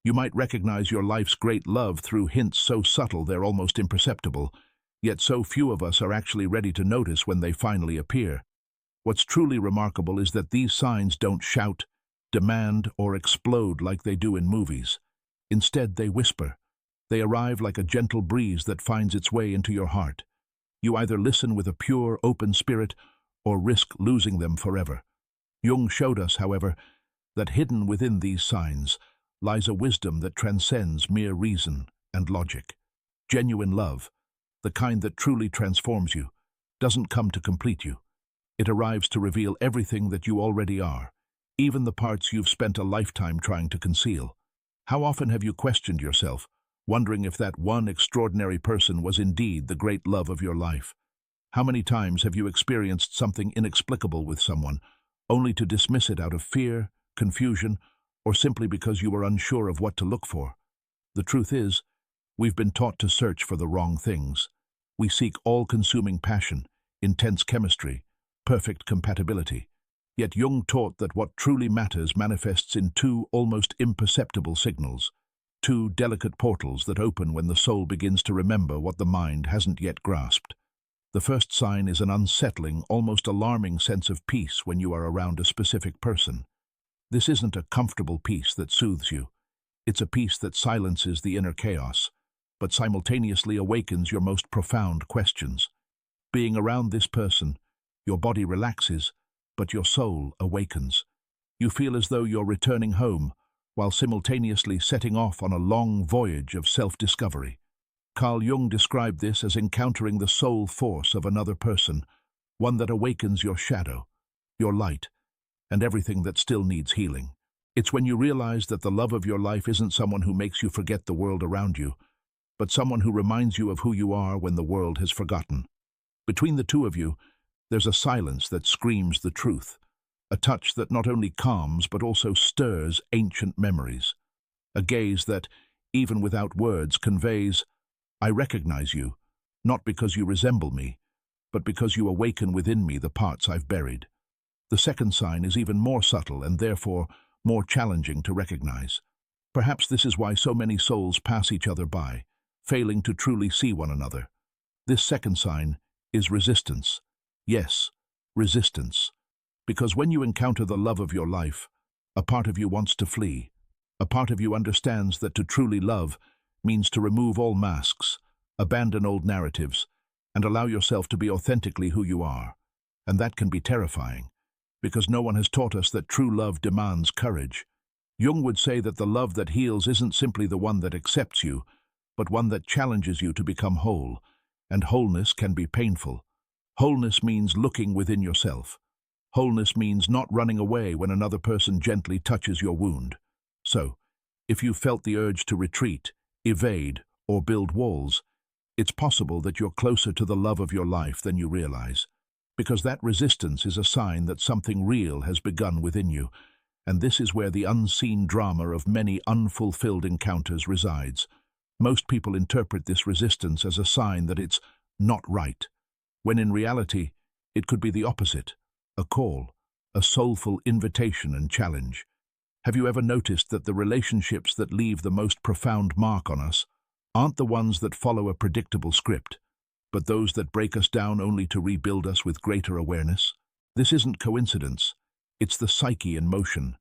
You might recognize your life's great love through hints so subtle they're almost imperceptible, yet so few of us are actually ready to notice when they finally appear. What's truly remarkable is that these signs don't shout, demand, or explode like they do in movies. Instead, they whisper. They arrive like a gentle breeze that finds its way into your heart. You either listen with a pure, open spirit or risk losing them forever. Jung showed us, however, that hidden within these signs lies a wisdom that transcends mere reason and logic. Genuine love, the kind that truly transforms you, doesn't come to complete you. It arrives to reveal everything that you already are, even the parts you've spent a lifetime trying to conceal. How often have you questioned yourself, wondering if that one extraordinary person was indeed the great love of your life? How many times have you experienced something inexplicable with someone, only to dismiss it out of fear, confusion, or simply because you were unsure of what to look for? The truth is, we've been taught to search for the wrong things. We seek all-consuming passion, intense chemistry, perfect compatibility. Yet Jung taught that what truly matters manifests in two almost imperceptible signals, two delicate portals that open when the soul begins to remember what the mind hasn't yet grasped. The first sign is an unsettling, almost alarming sense of peace when you are around a specific person. This isn't a comfortable peace that soothes you. It's a peace that silences the inner chaos, but simultaneously awakens your most profound questions. Being around this person, your body relaxes, but your soul awakens. You feel as though you're returning home, while simultaneously setting off on a long voyage of self-discovery. Carl Jung described this as encountering the soul force of another person, one that awakens your shadow, your light, and everything that still needs healing. It's when you realize that the love of your life isn't someone who makes you forget the world around you, but someone who reminds you of who you are when the world has forgotten. Between the two of you, there's a silence that screams the truth, a touch that not only calms but also stirs ancient memories, a gaze that, even without words, conveys, "I recognize you, not because you resemble me, but because you awaken within me the parts I've buried." The second sign is even more subtle and therefore more challenging to recognize. Perhaps this is why so many souls pass each other by, failing to truly see one another. This second sign is resistance. Yes, resistance. Because when you encounter the love of your life, a part of you wants to flee. A part of you understands that to truly love means to remove all masks, abandon old narratives, and allow yourself to be authentically who you are. And that can be terrifying, because no one has taught us that true love demands courage. Jung would say that the love that heals isn't simply the one that accepts you, but one that challenges you to become whole, and wholeness can be painful. Wholeness means looking within yourself. Wholeness means not running away when another person gently touches your wound. So, if you felt the urge to retreat, evade, or build walls, it's possible that you're closer to the love of your life than you realize, because that resistance is a sign that something real has begun within you, and this is where the unseen drama of many unfulfilled encounters resides. Most people interpret this resistance as a sign that it's not right, when in reality, it could be the opposite, a call, a soulful invitation and challenge. Have you ever noticed that the relationships that leave the most profound mark on us aren't the ones that follow a predictable script, but those that break us down only to rebuild us with greater awareness? This isn't coincidence. It's the psyche in motion,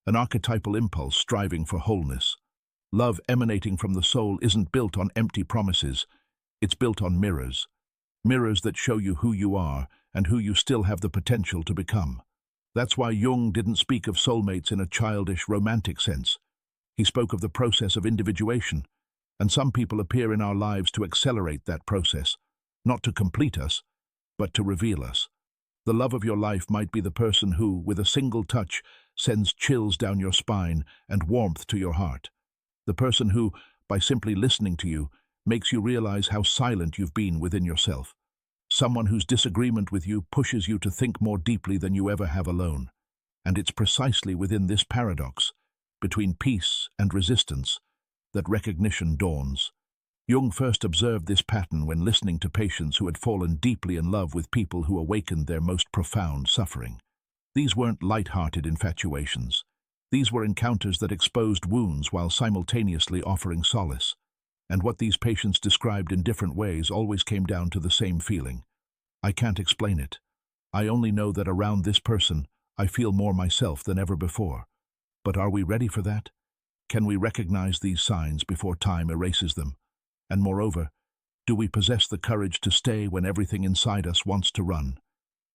an archetypal impulse striving for wholeness. Love emanating from the soul isn't built on empty promises. It's built on mirrors. Mirrors that show you who you are and who you still have the potential to become. That's why Jung didn't speak of soulmates in a childish, romantic sense. He spoke of the process of individuation, and some people appear in our lives to accelerate that process, not to complete us, but to reveal us. The love of your life might be the person who, with a single touch, sends chills down your spine and warmth to your heart. The person who, by simply listening to you, makes you realize how silent you've been within yourself. Someone whose disagreement with you pushes you to think more deeply than you ever have alone. And it's precisely within this paradox, between peace and resistance, that recognition dawns. Jung first observed this pattern when listening to patients who had fallen deeply in love with people who awakened their most profound suffering. These weren't light-hearted infatuations. These were encounters that exposed wounds while simultaneously offering solace. And what these patients described in different ways always came down to the same feeling. I can't explain it. I only know that around this person, I feel more myself than ever before. But are we ready for that? Can we recognize these signs before time erases them? And moreover, do we possess the courage to stay when everything inside us wants to run?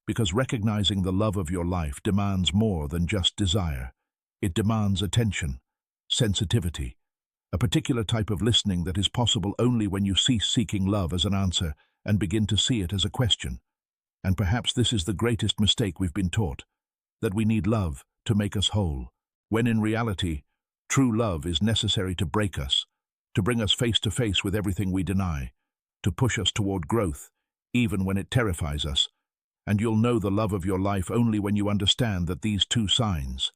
Because recognizing the love of your life demands more than just desire. It demands attention, sensitivity, a particular type of listening that is possible only when you cease seeking love as an answer and begin to see it as a question. And perhaps this is the greatest mistake we've been taught, that we need love to make us whole, when in reality, true love is necessary to break us, to bring us face to face with everything we deny, to push us toward growth, even when it terrifies us. And you'll know the love of your life only when you understand that these two signs,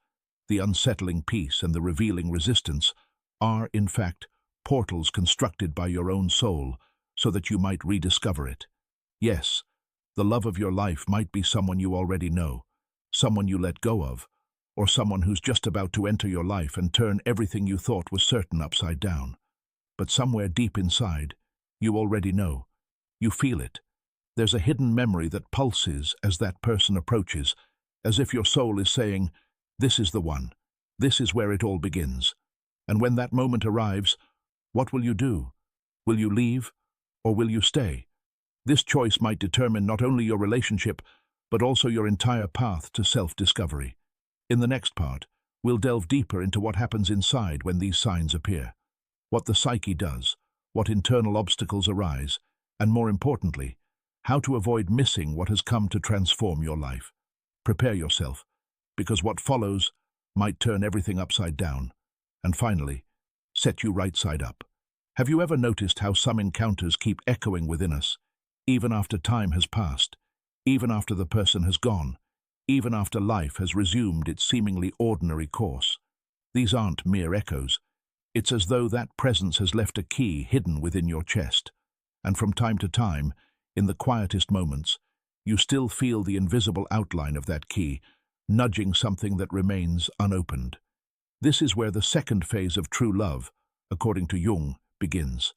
the unsettling peace and the revealing resistance, are, in fact, portals constructed by your own soul so that you might rediscover it. Yes, the love of your life might be someone you already know, someone you let go of, or someone who's just about to enter your life and turn everything you thought was certain upside down. But somewhere deep inside, you already know. You feel it. There's a hidden memory that pulses as that person approaches, as if your soul is saying, "This is the one. This is where it all begins." And when that moment arrives, what will you do? Will you leave, or will you stay? This choice might determine not only your relationship, but also your entire path to self-discovery. In the next part, we'll delve deeper into what happens inside when these signs appear, what the psyche does, what internal obstacles arise, and more importantly, how to avoid missing what has come to transform your life. Prepare yourself, because what follows might turn everything upside down, and finally, set you right side up. Have you ever noticed how some encounters keep echoing within us, even after time has passed, even after the person has gone, even after life has resumed its seemingly ordinary course? These aren't mere echoes. It's as though that presence has left a key hidden within your chest, and from time to time, in the quietest moments, you still feel the invisible outline of that key, nudging something that remains unopened. This is where the second phase of true love, according to Jung, begins.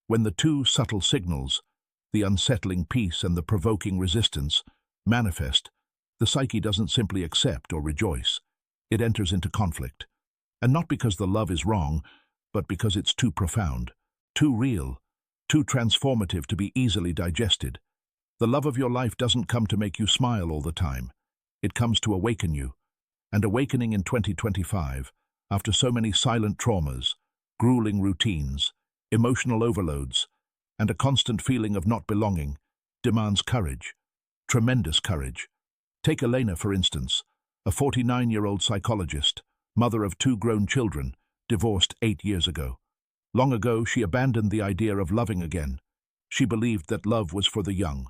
When the two subtle signals, the unsettling peace and the provoking resistance, manifest, the psyche doesn't simply accept or rejoice. It enters into conflict. And not because the love is wrong, but because it's too profound, too real, too transformative to be easily digested. The love of your life doesn't come to make you smile all the time. It comes to awaken you. And awakening in 2025, after so many silent traumas, grueling routines, emotional overloads, and a constant feeling of not belonging, demands courage, tremendous courage. Take Elena, for instance, a 49-year-old psychologist, mother of 2 grown children, divorced 8 years ago. Long ago, she abandoned the idea of loving again. She believed that love was for the young,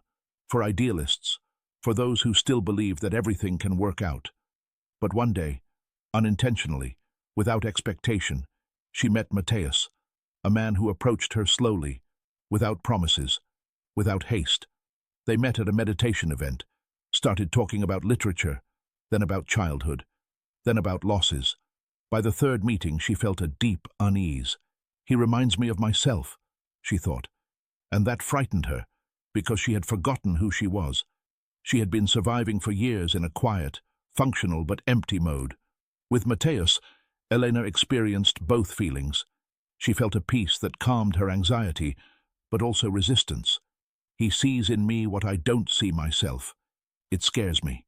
for idealists, for those who still believe that everything can work out. But one day, unintentionally, without expectation, she met Mateus, a man who approached her slowly, without promises, without haste. They met at a meditation event, started talking about literature, then about childhood, then about losses. By the third meeting, she felt a deep unease. He reminds me of myself, she thought, and that frightened her, because she had forgotten who she was. She had been surviving for years in a quiet, functional but empty mode. With Mateus, Elena experienced both feelings. She felt a peace that calmed her anxiety, but also resistance. He sees in me what I don't see myself. It scares me.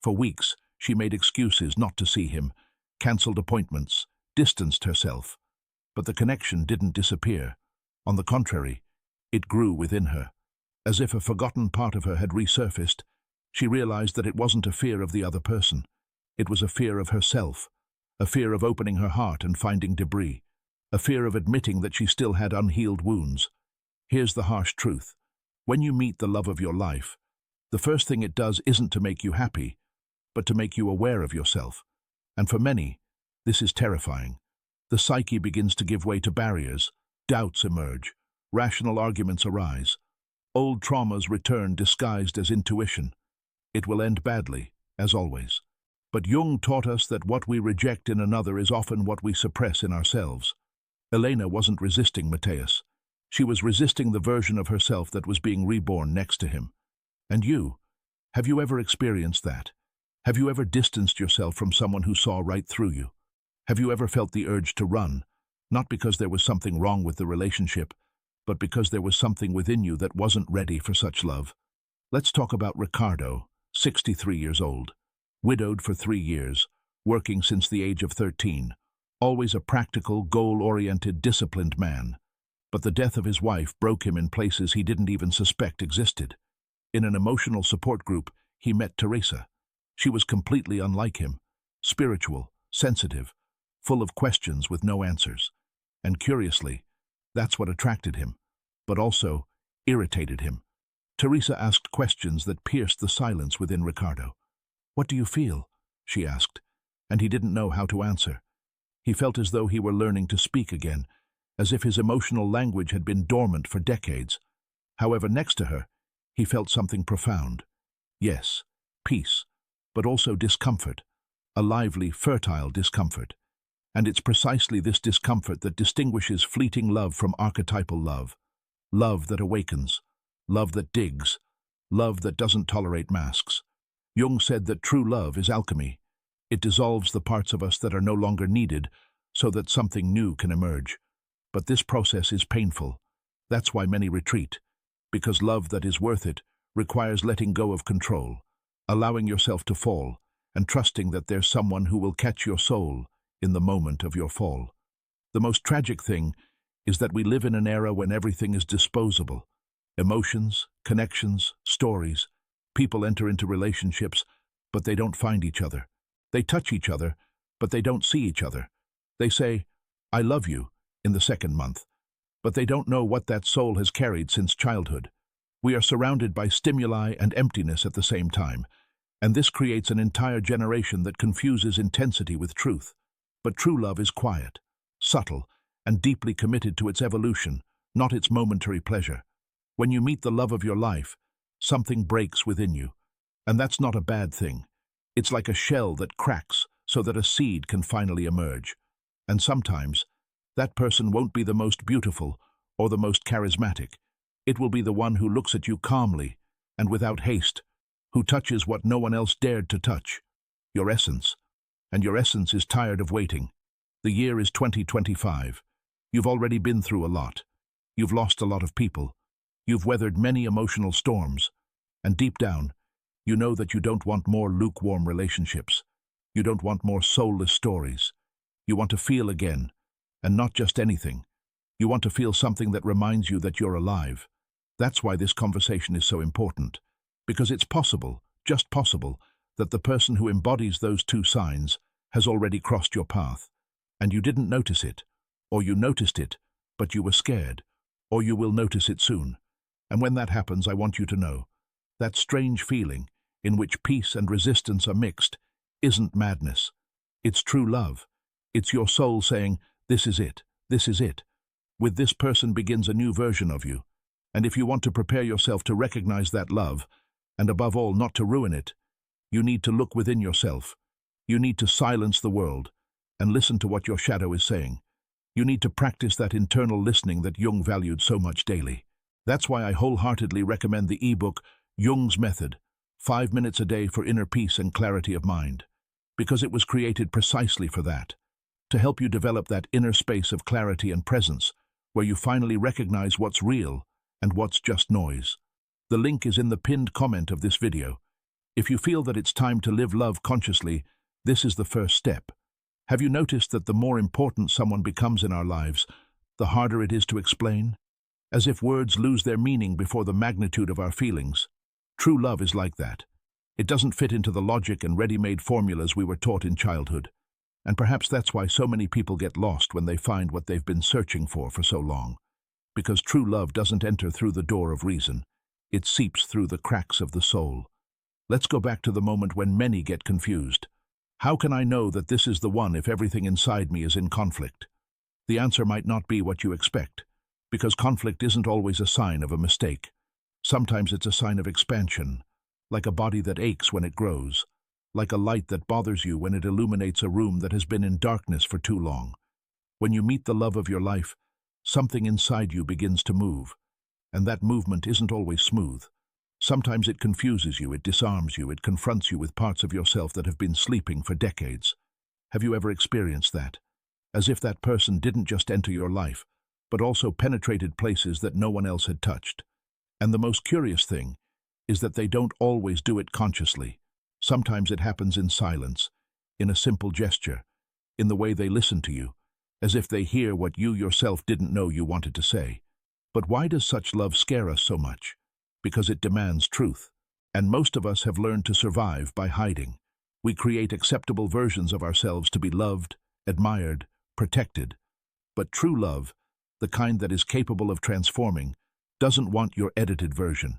For weeks, she made excuses not to see him, cancelled appointments, distanced herself. But the connection didn't disappear. On the contrary, it grew within her. As if a forgotten part of her had resurfaced, she realized that it wasn't a fear of the other person. It was a fear of herself, a fear of opening her heart and finding debris, a fear of admitting that she still had unhealed wounds. Here's the harsh truth. When you meet the love of your life, the first thing it does isn't to make you happy, but to make you aware of yourself. And for many, this is terrifying. The psyche begins to give way to barriers, doubts emerge, rational arguments arise. Old traumas return disguised as intuition. It will end badly, as always. But Jung taught us that what we reject in another is often what we suppress in ourselves. Elena wasn't resisting Matthias. She was resisting the version of herself that was being reborn next to him. And you? Have you ever experienced that? Have you ever distanced yourself from someone who saw right through you? Have you ever felt the urge to run, not because there was something wrong with the relationship, but because there was something within you that wasn't ready for such love? Let's talk about Ricardo, 63 years old, widowed for 3 years, working since the age of 13, always a practical, goal-oriented, disciplined man. But the death of his wife broke him in places he didn't even suspect existed. In an emotional support group, he met Teresa. She was completely unlike him, spiritual, sensitive, full of questions with no answers. And curiously, that's what attracted him, but also irritated him. Teresa asked questions that pierced the silence within Ricardo. "What do you feel?" she asked, and he didn't know how to answer. He felt as though he were learning to speak again, as if his emotional language had been dormant for decades. However, next to her, he felt something profound. Yes, peace, but also discomfort, a lively, fertile discomfort. And it's precisely this discomfort that distinguishes fleeting love from archetypal love. Love that awakens, love that digs, love that doesn't tolerate masks. Jung said that true love is alchemy. It dissolves the parts of us that are no longer needed so that something new can emerge. But this process is painful. That's why many retreat, because love that is worth it requires letting go of control, allowing yourself to fall, and trusting that there's someone who will catch your soul in the moment of your fall. The most tragic thing is that we live in an era when everything is disposable. Emotions, connections, stories. People enter into relationships, but they don't find each other. They touch each other, but they don't see each other. They say, "I love you," in the second month, but they don't know what that soul has carried since childhood. We are surrounded by stimuli and emptiness at the same time, and this creates an entire generation that confuses intensity with truth. But true love is quiet, subtle, and deeply committed to its evolution, not its momentary pleasure. When you meet the love of your life, something breaks within you, and that's not a bad thing. It's like a shell that cracks so that a seed can finally emerge. And sometimes, that person won't be the most beautiful or the most charismatic. It will be the one who looks at you calmly and without haste, who touches what no one else dared to touch, your essence. And your essence is tired of waiting. The year is 2025. You've already been through a lot. You've lost a lot of people. You've weathered many emotional storms. And deep down, you know that you don't want more lukewarm relationships. You don't want more soulless stories. You want to feel again, and not just anything. You want to feel something that reminds you that you're alive. That's why this conversation is so important. Because it's possible, just possible, that the person who embodies those two signs has already crossed your path, and you didn't notice it, or you noticed it, but you were scared, or you will notice it soon. And when that happens, I want you to know, that strange feeling, in which peace and resistance are mixed, isn't madness. It's true love. It's your soul saying, "This is it, this is it." With this person begins a new version of you. And if you want to prepare yourself to recognize that love, and above all not to ruin it, you need to look within yourself. You need to silence the world and listen to what your shadow is saying. You need to practice that internal listening that Jung valued so much daily. That's why I wholeheartedly recommend the ebook, Jung's Method, 5 minutes a day for inner peace and clarity of mind. Because it was created precisely for that, to help you develop that inner space of clarity and presence, where you finally recognize what's real and what's just noise. The link is in the pinned comment of this video. If you feel that it's time to live love consciously, this is the first step. Have you noticed that the more important someone becomes in our lives, the harder it is to explain? As if words lose their meaning before the magnitude of our feelings. True love is like that. It doesn't fit into the logic and ready-made formulas we were taught in childhood. And perhaps that's why so many people get lost when they find what they've been searching for so long. Because true love doesn't enter through the door of reason. It seeps through the cracks of the soul. Let's go back to the moment when many get confused. How can I know that this is the one if everything inside me is in conflict? The answer might not be what you expect, because conflict isn't always a sign of a mistake. Sometimes it's a sign of expansion, like a body that aches when it grows, like a light that bothers you when it illuminates a room that has been in darkness for too long. When you meet the love of your life, something inside you begins to move, and that movement isn't always smooth. Sometimes it confuses you, it disarms you, it confronts you with parts of yourself that have been sleeping for decades. Have you ever experienced that? As if that person didn't just enter your life, but also penetrated places that no one else had touched. And the most curious thing is that they don't always do it consciously. Sometimes it happens in silence, in a simple gesture, in the way they listen to you, as if they hear what you yourself didn't know you wanted to say. But why does such love scare us so much? Because it demands truth. And most of us have learned to survive by hiding. We create acceptable versions of ourselves to be loved, admired, protected. But true love, the kind that is capable of transforming, doesn't want your edited version.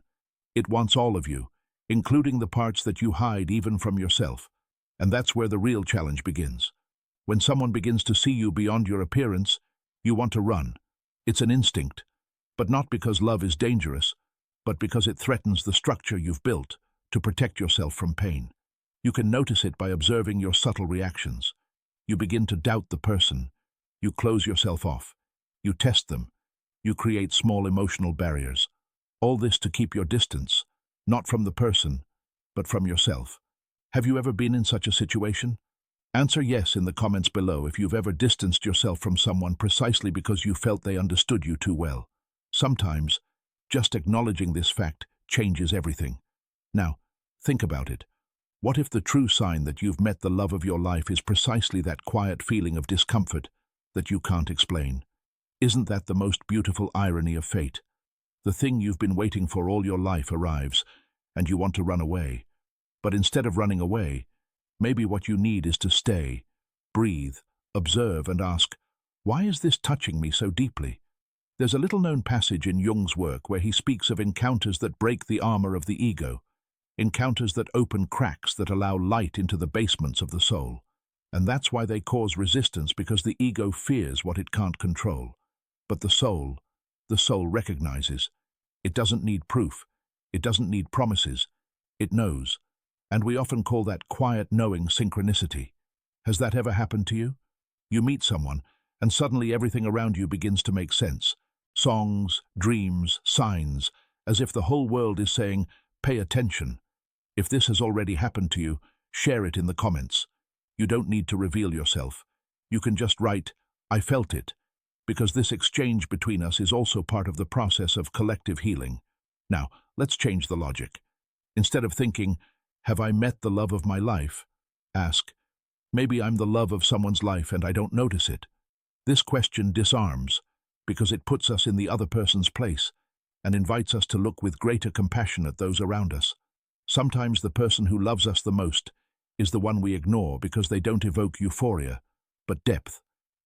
It wants all of you, including the parts that you hide even from yourself. And that's where the real challenge begins. When someone begins to see you beyond your appearance, you want to run. It's an instinct, but not because love is dangerous, but because it threatens the structure you've built to protect yourself from pain. You can notice it by observing your subtle reactions. You begin to doubt the person. You close yourself off. You test them. You create small emotional barriers. All this to keep your distance, not from the person, but from yourself. Have you ever been in such a situation? Answer yes in the comments below if you've ever distanced yourself from someone precisely because you felt they understood you too well. Sometimes, just acknowledging this fact changes everything. Now, think about it. What if the true sign that you've met the love of your life is precisely that quiet feeling of discomfort that you can't explain? Isn't that the most beautiful irony of fate? The thing you've been waiting for all your life arrives, and you want to run away. But instead of running away, maybe what you need is to stay, breathe, observe, and ask, why is this touching me so deeply? There's a little-known passage in Jung's work where he speaks of encounters that break the armor of the ego, encounters that open cracks that allow light into the basements of the soul. And that's why they cause resistance, because the ego fears what it can't control. But the soul recognizes. It doesn't need proof. It doesn't need promises. It knows. And we often call that quiet knowing synchronicity. Has that ever happened to you? You meet someone, and suddenly everything around you begins to make sense. Songs, dreams, signs, as if the whole world is saying, pay attention. If this has already happened to you, share it in the comments. You don't need to reveal yourself. You can just write, I felt it, because this exchange between us is also part of the process of collective healing. Now, let's change the logic. Instead of thinking, have I met the love of my life? Ask, maybe I'm the love of someone's life and I don't notice it. This question disarms, because it puts us in the other person's place and invites us to look with greater compassion at those around us. Sometimes the person who loves us the most is the one we ignore because they don't evoke euphoria, but depth.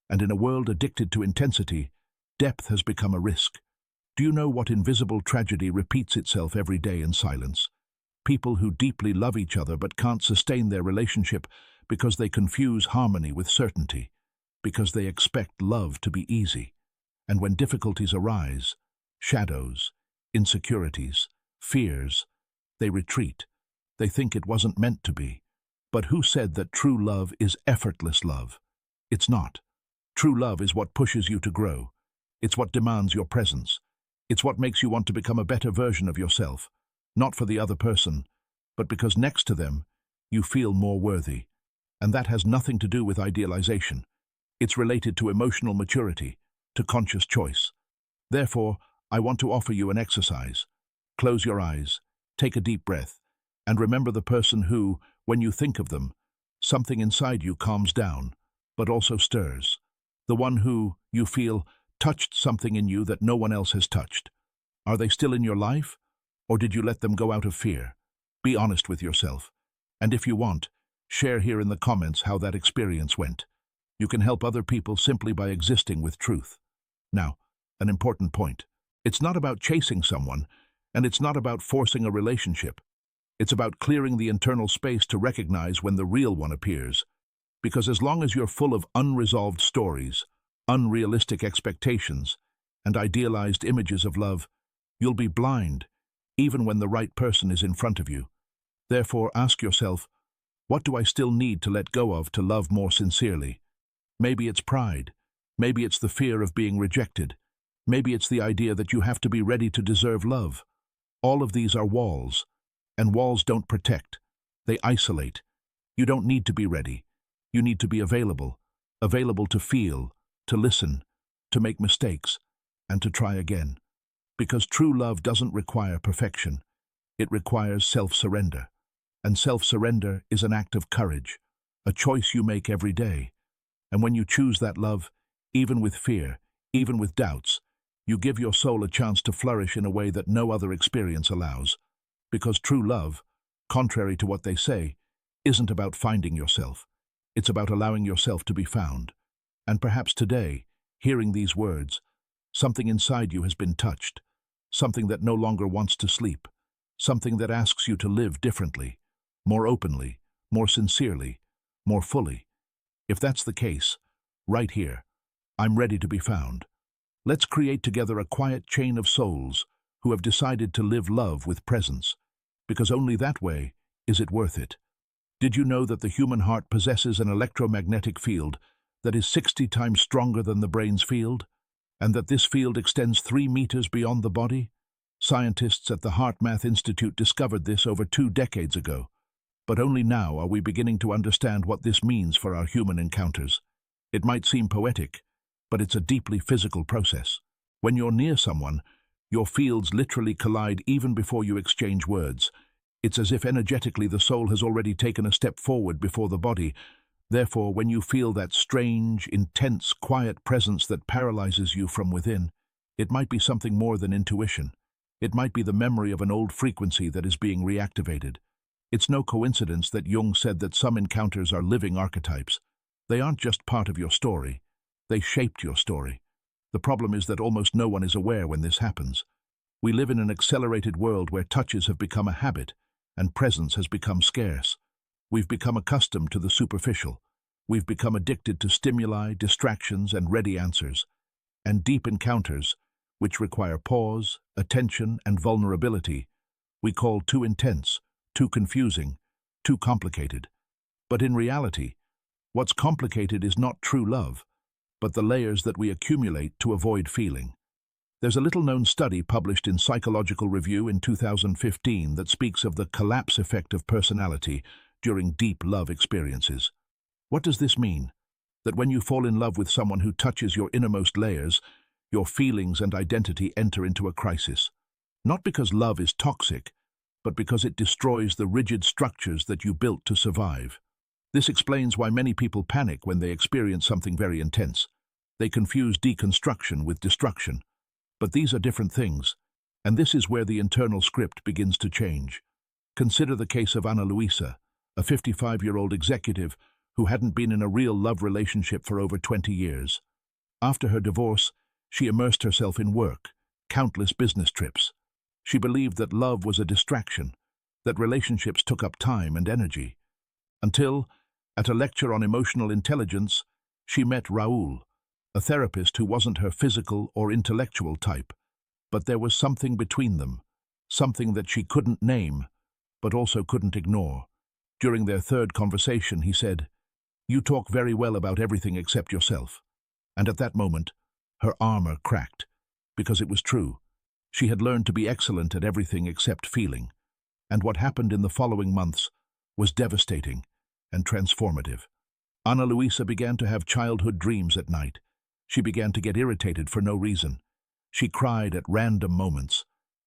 And in a world addicted to intensity, depth has become a risk. Do you know what invisible tragedy repeats itself every day in silence? People who deeply love each other but can't sustain their relationship because they confuse harmony with certainty, because they expect love to be easy. And when difficulties arise, shadows, insecurities, fears, they retreat. They think it wasn't meant to be. But who said that true love is effortless love? It's not. True love is what pushes you to grow. It's what demands your presence. It's what makes you want to become a better version of yourself, not for the other person, but because next to them, you feel more worthy. And that has nothing to do with idealization. It's related to emotional maturity, to conscious choice. Therefore, I want to offer you an exercise. Close your eyes, take a deep breath, and remember the person who, when you think of them, something inside you calms down, but also stirs. The one who, you feel, touched something in you that no one else has touched. Are they still in your life, or did you let them go out of fear? Be honest with yourself. And if you want, share here in the comments how that experience went. You can help other people simply by existing with truth. Now, an important point. It's not about chasing someone, and it's not about forcing a relationship. It's about clearing the internal space to recognize when the real one appears. Because as long as you're full of unresolved stories, unrealistic expectations, and idealized images of love, you'll be blind, even when the right person is in front of you. Therefore, ask yourself, What do I still need to let go of to love more sincerely? Maybe it's pride. Maybe it's the fear of being rejected. Maybe it's the idea that you have to be ready to deserve love. All of these are walls, and walls don't protect. They isolate. You don't need to be ready. You need to be available. Available to feel, to listen, to make mistakes, and to try again. Because true love doesn't require perfection. It requires self-surrender. And self-surrender is an act of courage, a choice you make every day. And when you choose that love, even with fear, even with doubts, you give your soul a chance to flourish in a way that no other experience allows. Because true love, contrary to what they say, isn't about finding yourself. It's about allowing yourself to be found. And perhaps today, hearing these words, something inside you has been touched, something that no longer wants to sleep, something that asks you to live differently, more openly, more sincerely, more fully. If that's the case, right here, I'm ready to be found. Let's create together a quiet chain of souls who have decided to live love with presence, because only that way is it worth it. Did you know that the human heart possesses an electromagnetic field that is 60 times stronger than the brain's field, and that this field extends 3 meters beyond the body? Scientists at the HeartMath Institute discovered this over 2 decades ago. But only now are we beginning to understand what this means for our human encounters. It might seem poetic, but it's a deeply physical process. When you're near someone, your fields literally collide even before you exchange words. It's as if energetically the soul has already taken a step forward before the body. Therefore, when you feel that strange, intense, quiet presence that paralyzes you from within, it might be something more than intuition. It might be the memory of an old frequency that is being reactivated. It's no coincidence that Jung said that some encounters are living archetypes. They aren't just part of your story. They shaped your story. The problem is that almost no one is aware when this happens. We live in an accelerated world where touches have become a habit and presence has become scarce. We've become accustomed to the superficial. We've become addicted to stimuli, distractions, and ready answers. And deep encounters, which require pause, attention, and vulnerability, we call too intense, too confusing, too complicated. But in reality, what's complicated is not true love, but the layers that we accumulate to avoid feeling. There's a little-known study published in Psychological Review in 2015 that speaks of the collapse effect of personality during deep love experiences. What does this mean? That when you fall in love with someone who touches your innermost layers, your feelings and identity enter into a crisis. Not because love is toxic, but because it destroys the rigid structures that you built to survive. This explains why many people panic when they experience something very intense. They confuse deconstruction with destruction. But these are different things, and this is where the internal script begins to change. Consider the case of Ana Luisa, a 55-year-old executive who hadn't been in a real love relationship for over 20 years. After her divorce, she immersed herself in work, countless business trips. She believed that love was a distraction, that relationships took up time and energy. Until, at a lecture on emotional intelligence, she met Raul, a therapist who wasn't her physical or intellectual type. But there was something between them, something that she couldn't name, but also couldn't ignore. During their third conversation, he said, "You talk very well about everything except yourself." And at that moment, her armor cracked, because it was true. She had learned to be excellent at everything except feeling. And what happened in the following months was devastating and transformative. Ana Luisa began to have childhood dreams at night. She began to get irritated for no reason. She cried at random moments.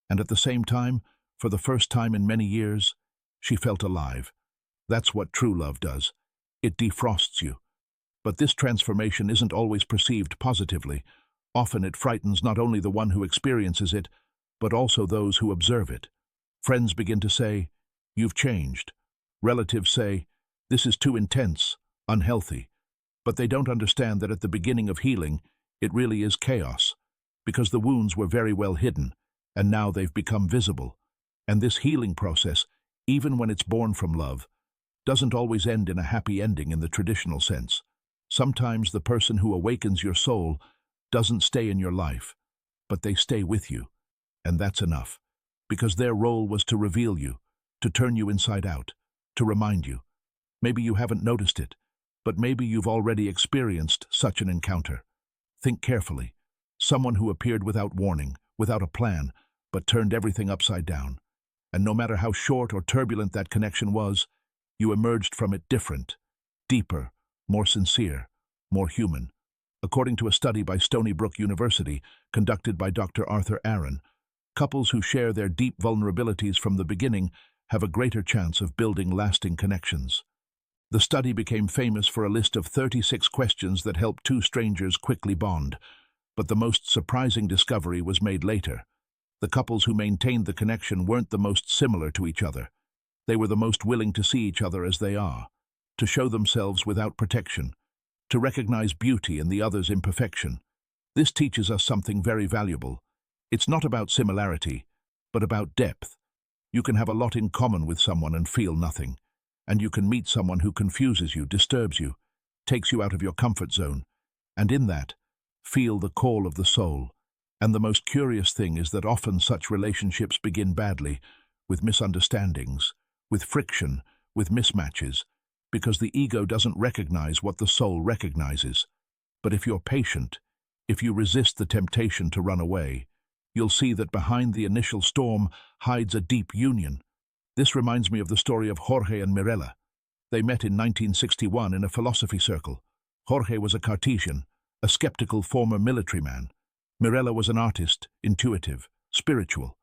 And at the same time, for the first time in many years, she felt alive. That's what true love does. It defrosts you. But this transformation isn't always perceived positively. Often it frightens not only the one who experiences it, but also those who observe it. Friends begin to say, "You've changed." Relatives say, "This is too intense, unhealthy." But they don't understand that at the beginning of healing, it really is chaos, because the wounds were very well hidden, and now they've become visible. And this healing process, even when it's born from love, doesn't always end in a happy ending in the traditional sense. Sometimes the person who awakens your soul doesn't stay in your life, but they stay with you. And that's enough, because their role was to reveal you, to turn you inside out, to remind you Maybe you haven't noticed it, but maybe you've already experienced such an encounter. Think carefully. Someone who appeared without warning, without a plan, but turned everything upside down. And no matter how short or turbulent that connection was, you emerged from it different, deeper, more sincere, more human. According to a study by Stony Brook University, conducted by Dr. Arthur Aaron, couples who share their deep vulnerabilities from the beginning have a greater chance of building lasting connections. The study became famous for a list of 36 questions that helped two strangers quickly bond, but the most surprising discovery was made later. The couples who maintained the connection weren't the most similar to each other. They were the most willing to see each other as they are, to show themselves without protection, to recognize beauty in the other's imperfection. This teaches us something very valuable. It's not about similarity, but about depth. You can have a lot in common with someone and feel nothing. And you can meet someone who confuses you, disturbs you, takes you out of your comfort zone, and in that, feel the call of the soul. And the most curious thing is that often such relationships begin badly, with misunderstandings, with friction, with mismatches, because the ego doesn't recognize what the soul recognizes. But if you're patient, if you resist the temptation to run away, you'll see that behind the initial storm hides a deep union. This reminds me of the story of Jorge and Mirella. They met in 1961 in a philosophy circle. Jorge was a Cartesian, a skeptical former military man. Mirella was an artist, intuitive, spiritual.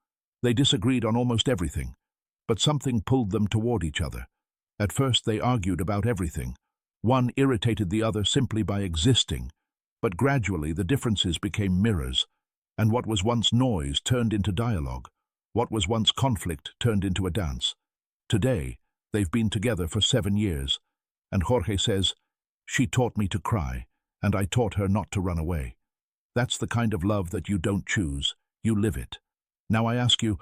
They disagreed on almost everything, but something pulled them toward each other. At first they argued about everything. One irritated the other simply by existing, but gradually the differences became mirrors, and what was once noise turned into dialogue. What was once conflict turned into a dance. Today, they've been together for 7 years, and Jorge says, "She taught me to cry, and I taught her not to run away." That's the kind of love that you don't choose, you live it. Now I ask you,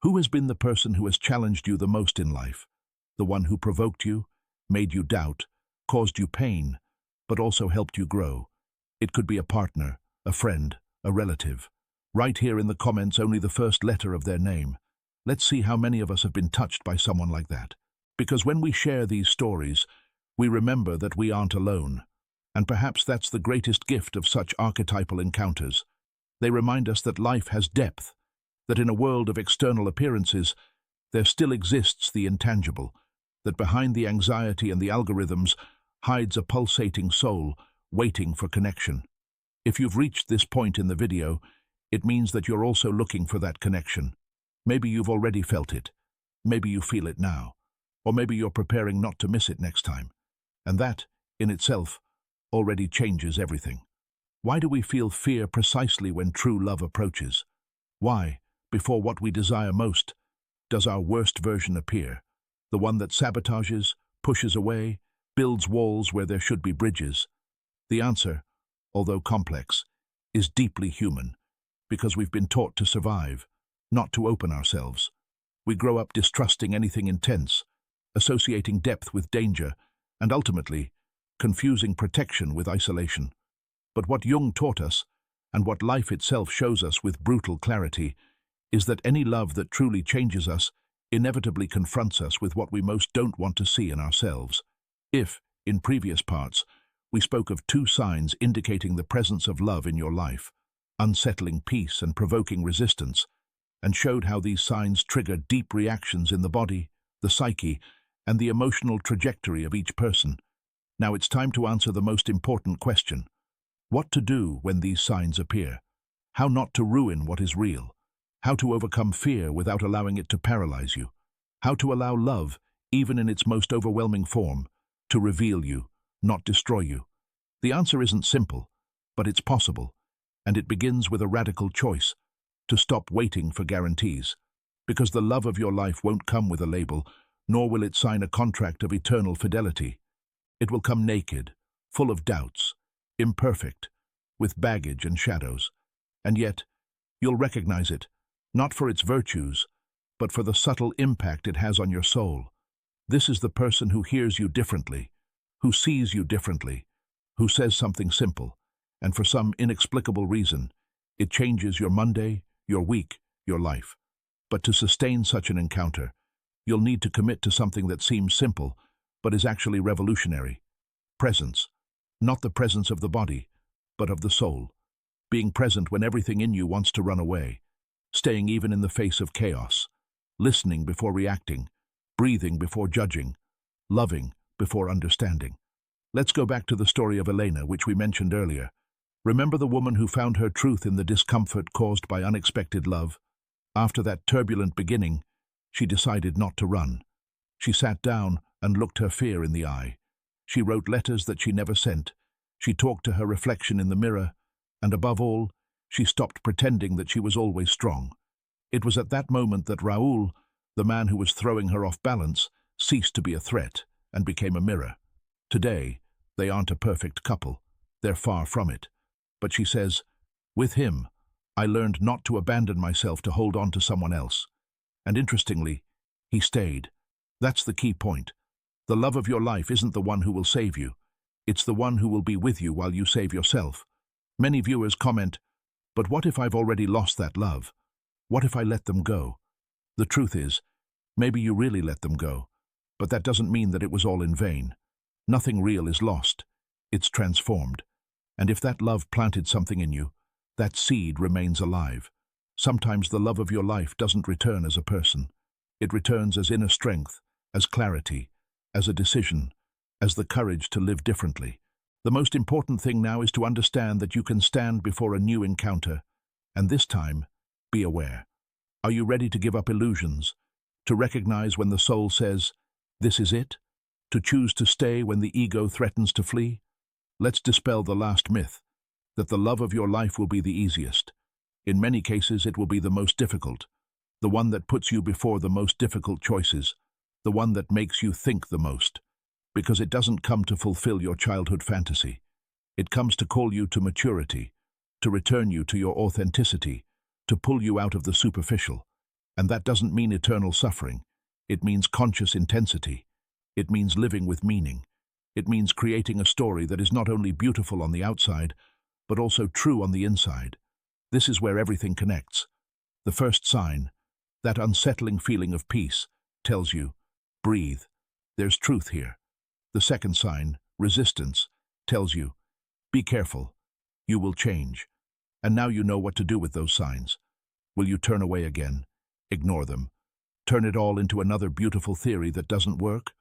who has been the person who has challenged you the most in life? The one who provoked you, made you doubt, caused you pain, but also helped you grow. It could be a partner, a friend, a relative. Write here in the comments only the first letter of their name. Let's see how many of us have been touched by someone like that. Because when we share these stories, we remember that we aren't alone. And perhaps that's the greatest gift of such archetypal encounters. They remind us that life has depth, that in a world of external appearances, there still exists the intangible, that behind the anxiety and the algorithms hides a pulsating soul waiting for connection. If you've reached this point in the video, it means that you're also looking for that connection. Maybe you've already felt it. Maybe you feel it now. Or maybe you're preparing not to miss it next time. And that, in itself, already changes everything. Why do we feel fear precisely when true love approaches? Why, before what we desire most, does our worst version appear? The one that sabotages, pushes away, builds walls where there should be bridges. The answer, although complex, is deeply human. Because we've been taught to survive, not to open ourselves. We grow up distrusting anything intense, associating depth with danger, and ultimately, confusing protection with isolation. But what Jung taught us, and what life itself shows us with brutal clarity, is that any love that truly changes us inevitably confronts us with what we most don't want to see in ourselves. If, in previous parts, we spoke of 2 signs indicating the presence of love in your life, unsettling peace and provoking resistance, and showed how these signs trigger deep reactions in the body, the psyche, and the emotional trajectory of each person. Now it's time to answer the most important question. What to do when these signs appear? How not to ruin what is real? How to overcome fear without allowing it to paralyze you? How to allow love, even in its most overwhelming form, to reveal you, not destroy you? The answer isn't simple, but it's possible. And it begins with a radical choice, to stop waiting for guarantees. Because the love of your life won't come with a label, nor will it sign a contract of eternal fidelity. It will come naked, full of doubts, imperfect, with baggage and shadows. And yet, you'll recognize it, not for its virtues, but for the subtle impact it has on your soul. This is the person who hears you differently, who sees you differently, who says something simple, and for some inexplicable reason, it changes your Monday, your week, your life. But to sustain such an encounter, you'll need to commit to something that seems simple, but is actually revolutionary. Presence. Not the presence of the body, but of the soul. Being present when everything in you wants to run away. Staying even in the face of chaos. Listening before reacting. Breathing before judging. Loving before understanding. Let's go back to the story of Elena, which we mentioned earlier. Remember the woman who found her truth in the discomfort caused by unexpected love? After that turbulent beginning, she decided not to run. She sat down and looked her fear in the eye. She wrote letters that she never sent. She talked to her reflection in the mirror, and above all, she stopped pretending that she was always strong. It was at that moment that Raoul, the man who was throwing her off balance, ceased to be a threat and became a mirror. Today, they aren't a perfect couple. They're far from it. But she says, with him, I learned not to abandon myself to hold on to someone else. And interestingly, he stayed. That's the key point. The love of your life isn't the one who will save you. It's the one who will be with you while you save yourself. Many viewers comment, but what if I've already lost that love? What if I let them go? The truth is, maybe you really let them go, but that doesn't mean that it was all in vain. Nothing real is lost. It's transformed. And if that love planted something in you, that seed remains alive. Sometimes the love of your life doesn't return as a person. It returns as inner strength, as clarity, as a decision, as the courage to live differently. The most important thing now is to understand that you can stand before a new encounter, and this time, be aware. Are you ready to give up illusions? To recognize when the soul says, this is it? To choose to stay when the ego threatens to flee? Let's dispel the last myth, that the love of your life will be the easiest. In many cases, it will be the most difficult, the one that puts you before the most difficult choices, the one that makes you think the most, because it doesn't come to fulfill your childhood fantasy. It comes to call you to maturity, to return you to your authenticity, to pull you out of the superficial. And that doesn't mean eternal suffering. It means conscious intensity. It means living with meaning. It means creating a story that is not only beautiful on the outside, but also true on the inside. This is where everything connects. The first sign, that unsettling feeling of peace, tells you, breathe. There's truth here. The second sign, resistance, tells you, be careful. You will change. And now you know what to do with those signs. Will you turn away again? Ignore them. Turn it all into another beautiful theory that doesn't work?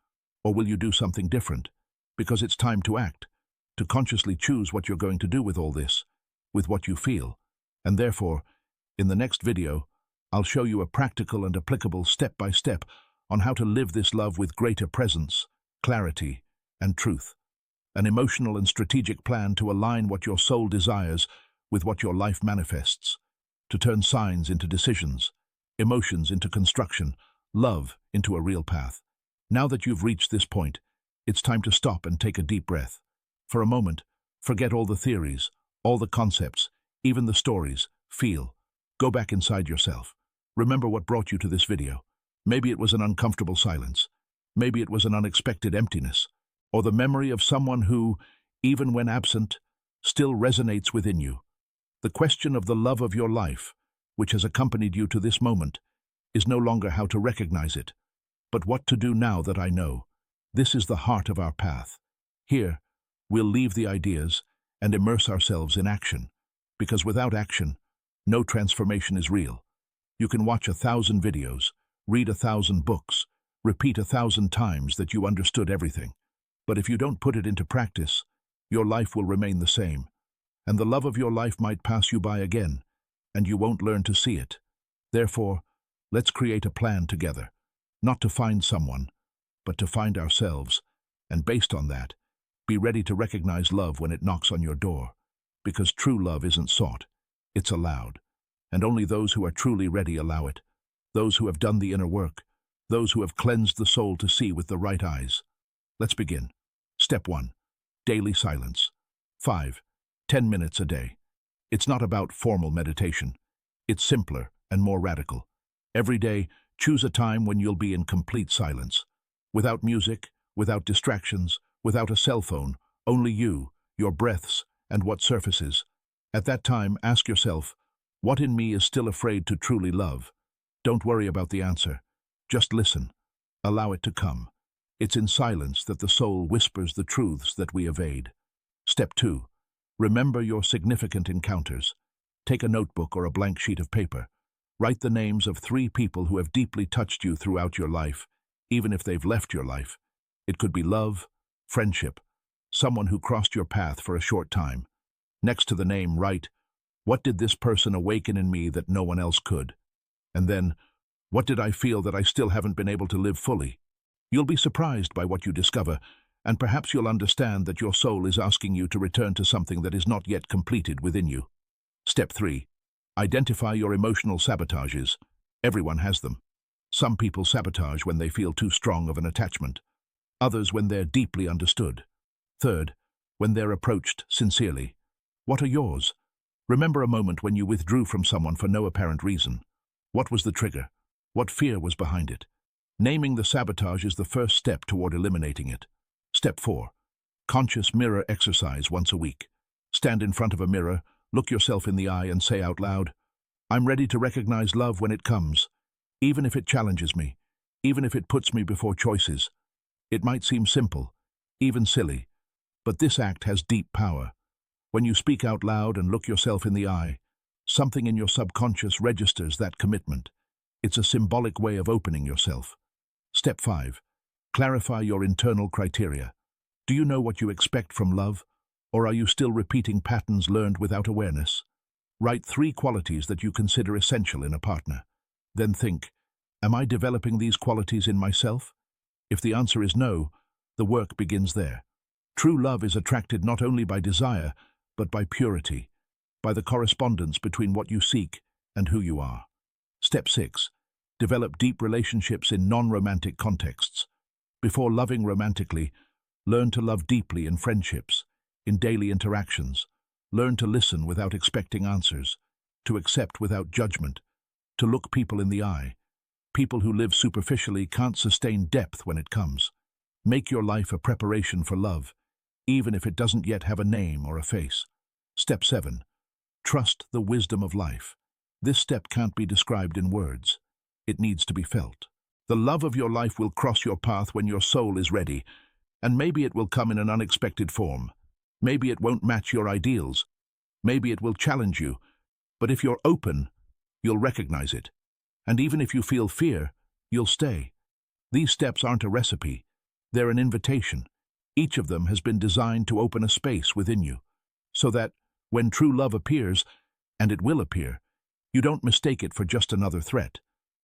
Or will you do something different? Because it's time to act, to consciously choose what you're going to do with all this, with what you feel. And therefore, in the next video, I'll show you a practical and applicable step-by-step on how to live this love with greater presence, clarity, and truth. An emotional and strategic plan to align what your soul desires with what your life manifests, to turn signs into decisions, emotions into construction, love into a real path. Now that you've reached this point, it's time to stop and take a deep breath. For a moment, forget all the theories, all the concepts, even the stories. Feel. Go back inside yourself. Remember what brought you to this video. Maybe it was an uncomfortable silence. Maybe it was an unexpected emptiness, or the memory of someone who, even when absent, still resonates within you. The question of the love of your life, which has accompanied you to this moment, is no longer how to recognize it, but what to do now that I know. This is the heart of our path. Here, we'll leave the ideas and immerse ourselves in action, because without action, no transformation is real. You can watch 1,000 videos, read 1,000 books, repeat 1,000 times that you understood everything. But if you don't put it into practice, your life will remain the same, and the love of your life might pass you by again, and you won't learn to see it. Therefore, let's create a plan together, not to find someone, but to find ourselves, and based on that, be ready to recognize love when it knocks on your door, because true love isn't sought, it's allowed, and only those who are truly ready allow it, those who have done the inner work, those who have cleansed the soul to see with the right eyes. Let's begin. Step 1. Daily silence. 5. 10 minutes a day. It's not about formal meditation. It's simpler and more radical. Every day, choose a time when you'll be in complete silence. Without music, without distractions, without a cell phone, only you, your breaths, and what surfaces. At that time, ask yourself, what in me is still afraid to truly love? Don't worry about the answer. Just listen. Allow it to come. It's in silence that the soul whispers the truths that we evade. Step 2. Remember your significant encounters. Take a notebook or a blank sheet of paper. Write the names of 3 people who have deeply touched you throughout your life, even if they've left your life. It could be love, friendship, someone who crossed your path for a short time. Next to the name, write, what did this person awaken in me that no one else could? And then, what did I feel that I still haven't been able to live fully? You'll be surprised by what you discover, and perhaps you'll understand that your soul is asking you to return to something that is not yet completed within you. Step 3. Identify your emotional sabotages. Everyone has them. Some people sabotage when they feel too strong of an attachment. Others when they're deeply understood. Third, when they're approached sincerely. What are yours? Remember a moment when you withdrew from someone for no apparent reason. What was the trigger? What fear was behind it? Naming the sabotage is the first step toward eliminating it. Step 4. Conscious mirror exercise once a week. Stand in front of a mirror, look yourself in the eye and say out loud, I'm ready to recognize love when it comes, even if it challenges me, even if it puts me before choices. It might seem simple, even silly, but this act has deep power. When you speak out loud and look yourself in the eye, something in your subconscious registers that commitment. It's a symbolic way of opening yourself. Step 5. Clarify your internal criteria. Do you know what you expect from love, or are you still repeating patterns learned without awareness? Write 3 qualities that you consider essential in a partner. Then think, am I developing these qualities in myself? If the answer is no, the work begins there. True love is attracted not only by desire, but by purity, by the correspondence between what you seek and who you are. Step 6. Develop deep relationships in non-romantic contexts. Before loving romantically, learn to love deeply in friendships, in daily interactions. Learn to listen without expecting answers, to accept without judgment, to look people in the eye. People who live superficially can't sustain depth when it comes. Make your life a preparation for love, even if it doesn't yet have a name or a face. Step 7. Trust the wisdom of life. This step can't be described in words. It needs to be felt. The love of your life will cross your path when your soul is ready, and maybe it will come in an unexpected form. Maybe it won't match your ideals. Maybe it will challenge you. But if you're open, you'll recognize it. And even if you feel fear, you'll stay. These steps aren't a recipe. They're an invitation. Each of them has been designed to open a space within you, so that, when true love appears, and it will appear, you don't mistake it for just another threat,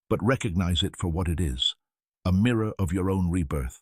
but recognize it for what it is, a mirror of your own rebirth.